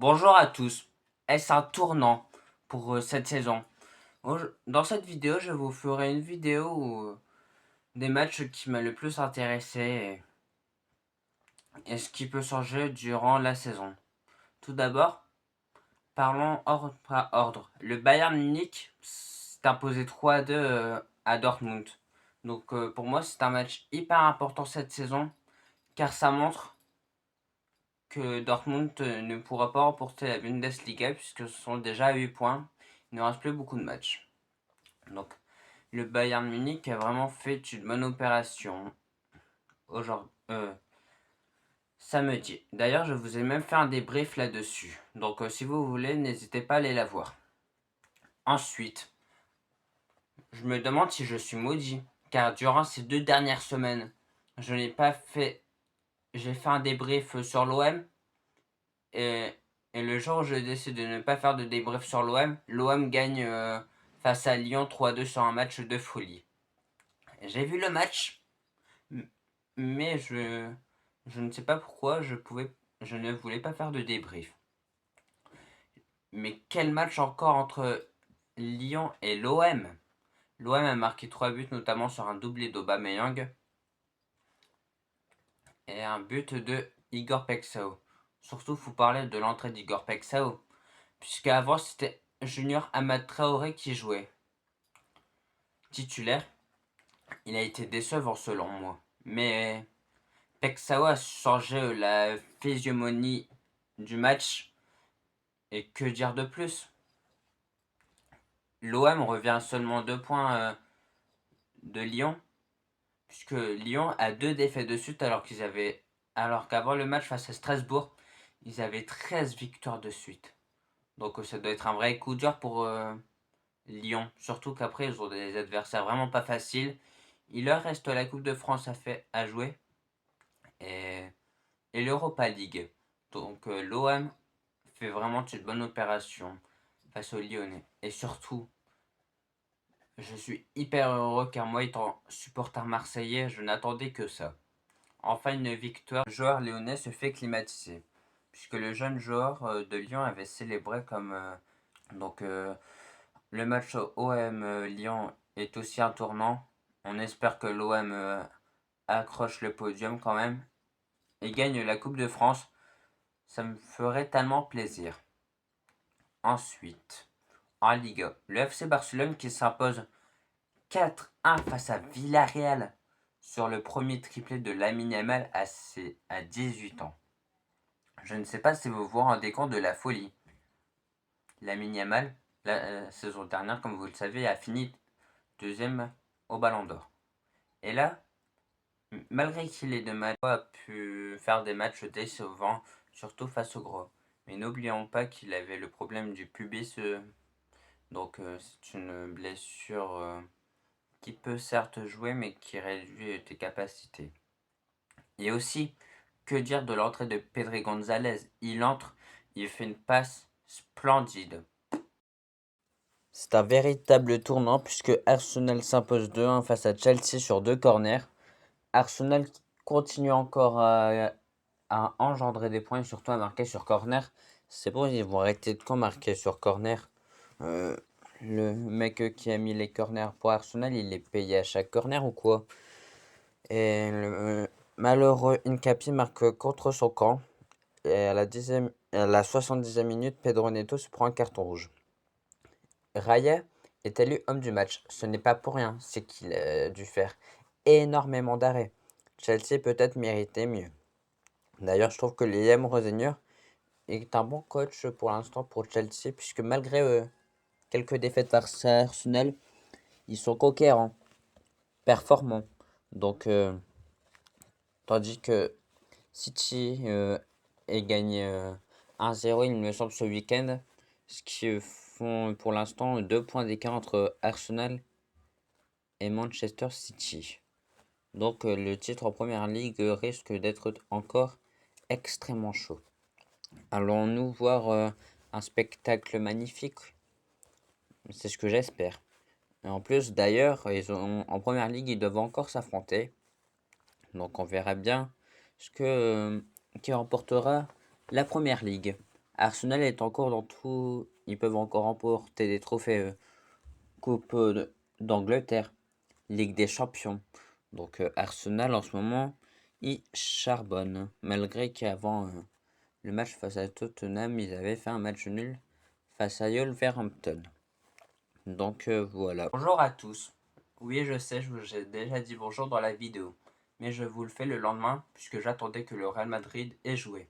Bonjour à tous. Est-ce un tournant pour cette saison? Dans cette vidéo, je vous ferai une vidéo des matchs qui m'a le plus intéressé et ce qui peut changer durant la saison. Tout d'abord, parlons ordre par ordre. Le Bayern Munich s'est imposé 3-2 à Dortmund. Donc pour moi, c'est un match hyper important cette saison car ça montre que Dortmund ne pourra pas remporter la Bundesliga puisque ce sont déjà à 8 points. Il ne reste plus beaucoup de matchs. Donc le Bayern Munich a vraiment fait une bonne opération aujourd'hui, samedi. D'ailleurs, je vous ai même fait un débrief là-dessus. Donc si vous voulez, n'hésitez pas à aller la voir. Ensuite, je me demande si je suis maudit, car durant ces 2 dernières semaines, je n'ai pas fait. J'ai fait un débrief sur l'OM et, et le jour où je décide de ne pas faire de débrief sur l'OM gagne face à Lyon 3-2 sur un match de folie. J'ai vu le match, mais je ne sais pas pourquoi je ne voulais pas faire de débrief. Mais quel match encore entre Lyon et l'OM. L'OM a marqué 3 buts, notamment sur un doublé d'Aubameyang et un but de Igor Pexao. Surtout, il faut parler de l'entrée d'Igor Pexao, puisque avant c'était Junior Amad Traoré qui jouait titulaire. Il a été décevant selon moi, mais Pexao a changé la physionomie du match. Et que dire de plus? L'OM revient à seulement 2 points de Lyon, puisque Lyon a 2 défaites de suite alors qu'avant le match face à Strasbourg, ils avaient 13 victoires de suite. Donc ça doit être un vrai coup dur pour Lyon, surtout qu'après ils ont des adversaires vraiment pas faciles. Il leur reste la Coupe de France à jouer et, et l'Europa League. Donc l'OM fait vraiment une bonne opération face aux Lyonnais. Et surtout, je suis hyper heureux car moi étant supporter marseillais, je n'attendais que ça. Enfin une victoire, le joueur lyonnais se fait climatiser. Puisque le jeune joueur de Lyon avait célébré comme... donc le match OM Lyon est aussi un tournant. On espère que l'OM accroche le podium quand même et gagne la Coupe de France. Ça me ferait tellement plaisir. Ensuite, en Ligue 1, le FC Barcelone qui s'impose 4-1 face à Villarreal sur le premier triplé de Lamine Yamal à 18 ans. Je ne sais pas si vous vous rendez compte de la folie. Lamine Yamal, la saison dernière, comme vous le savez, a fini deuxième au Ballon d'Or. Et là, malgré qu'il ait de mal, a pu faire des matchs décevants, surtout face au gros. Mais n'oublions pas qu'il avait le problème du pubis, donc c'est une blessure qui peut certes jouer, mais qui réduit tes capacités. Et aussi, que dire de l'entrée de Pedri Gonzalez? Il entre, il fait une passe splendide. C'est un véritable tournant puisque Arsenal s'impose 2-1 face à Chelsea sur 2 corners. Arsenal continue encore à engendrer des points et surtout à marquer sur corner. C'est bon, ils vont arrêter de quand marquer sur corner. Le mec qui a mis les corners pour Arsenal, il est payé à chaque corner ou quoi? Et le malheureux Incapi marque contre son camp. Et à la 70e minute, Pedro Neto se prend un carton rouge. Raya est élu homme du match. Ce n'est pas pour rien, c'est qu'il a dû faire énormément d'arrêts. Chelsea peut-être méritait mieux. D'ailleurs, je trouve que Liam Rosenior est un bon coach pour l'instant pour Chelsea, puisque malgré quelques défaites face à Arsenal, ils sont conquérants, performants. Donc, tandis que City ait gagné 1-0, il me semble, ce week-end, ce qui font pour l'instant 2 points d'écart entre Arsenal et Manchester City. Donc le titre en première ligue risque d'être encore extrêmement chaud. Allons-nous voir un spectacle magnifique? C'est ce que j'espère. Et en plus, d'ailleurs, en première ligue, ils doivent encore s'affronter. Donc on verra bien qui remportera la première ligue. Arsenal est encore dans tout. Ils peuvent encore remporter des trophées Coupe d'Angleterre, Ligue des Champions. Donc Arsenal en ce moment, il charbonne. Malgré qu'avant le match face à Tottenham, ils avaient fait un match nul face à Wolverhampton. Donc voilà. Bonjour à tous. Oui, je sais, je vous ai déjà dit bonjour dans la vidéo. Mais je vous le fais le lendemain puisque j'attendais que le Real Madrid ait joué.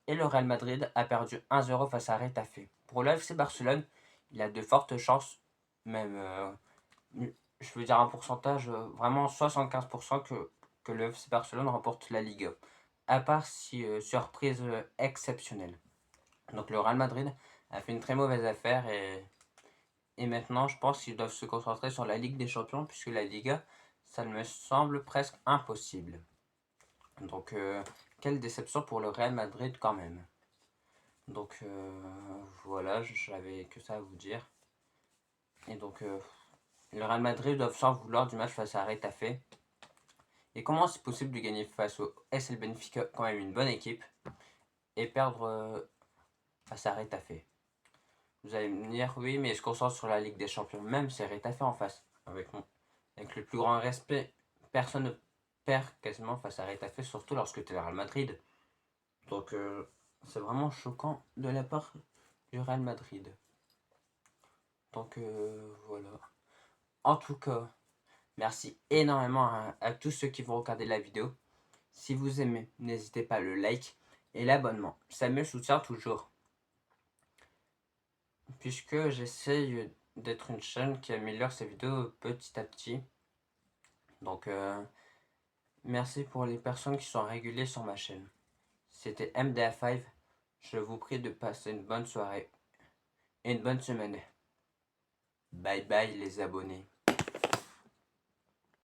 Et le Real Madrid a perdu 1-0 face à Retafe. Pour le FC Barcelone, il a de fortes chances, même, je veux dire un pourcentage, vraiment 75% que le FC Barcelone remporte la Ligue. À part si surprise exceptionnelle. Donc le Real Madrid a fait une très mauvaise affaire et maintenant je pense qu'ils doivent se concentrer sur la Ligue des Champions puisque la Liga, ça me semble presque impossible. Donc quelle déception pour le Real Madrid quand même. Donc voilà, j'avais que ça à vous dire. Et donc le Real Madrid doit s'en vouloir du match face à Retafe. Et comment c'est possible de gagner face au SL Benfica, quand même une bonne équipe, et perdre face à Retafe? Vous allez me dire, oui, mais je concentre sur la Ligue des Champions. Même c'est Retafe en face. Avec le plus grand respect, personne ne perd quasiment face à Retafe, surtout lorsque tu es le Real Madrid. Donc c'est vraiment choquant de la part du Real Madrid. Donc voilà. En tout cas, merci énormément à tous ceux qui vont regarder la vidéo. Si vous aimez, n'hésitez pas à le like et l'abonnement. Ça me soutient toujours. Puisque j'essaye d'être une chaîne qui améliore ses vidéos petit à petit. Donc merci pour les personnes qui sont régulières sur ma chaîne. C'était MDA5. Je vous prie de passer une bonne soirée et une bonne semaine. Bye bye les abonnés.